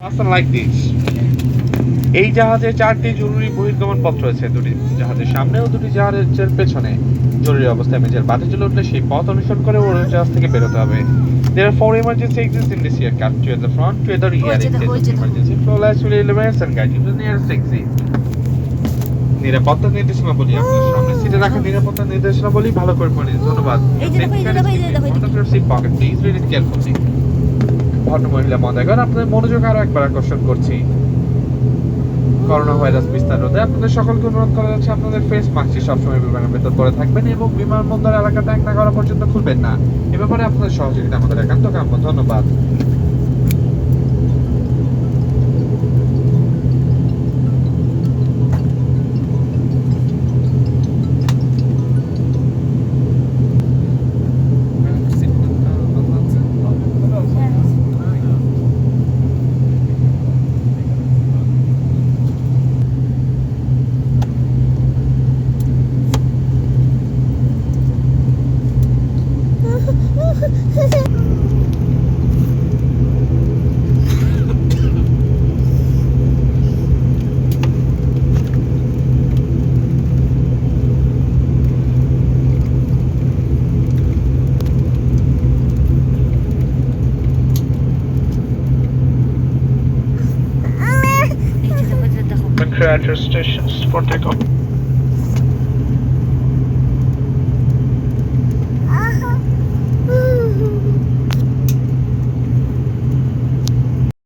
Something like this. এই জাহাজে 4টি জরুরি বহির্গমন পথ রয়েছে, দুটি জাহাজের সামনে ও দুটি জাহাজের পেছনে। জরুরি অবস্থায় মেঝের বাতি জ্বলে উঠলে সেই পথ অনুসরণ করে উড়োজাহাজ থেকে বেরোতে হবে। There are 4 emergency exits in this aircraft, 2 at the front, 2 at the rear. In case of emergency, flash will illuminate and guide you to the nearest exit. নিরাপত্তা নির্দেশনাবলী আপনার সামনে সিটে রাখা নিরাপত্তা নির্দেশনাবলী ভালো করে পড়ুন। ধন্যবাদ। Pocket please read it carefully. ভদ্রমহিলা মহোদয়গণ, আপনাদের মনোযোগ আরো একবার আকর্ষণ করছি। করোনা ভাইরাস বিস্তার রোধে আপনাদের সকলকে অনুরোধ করা যাচ্ছে আপনাদের ফেস মাস্কটি সবসময় বিমানের ভেতর পরে থাকবেন এবং বিমানবন্দর এলাকা ট্যাঙ্ক না করা পর্যন্ত খুলবেন না। এ ব্যাপারে আপনাদের সহযোগিতা আমাদের একান্ত কাম্য। ধন্যবাদ। Creator stations for takeoff.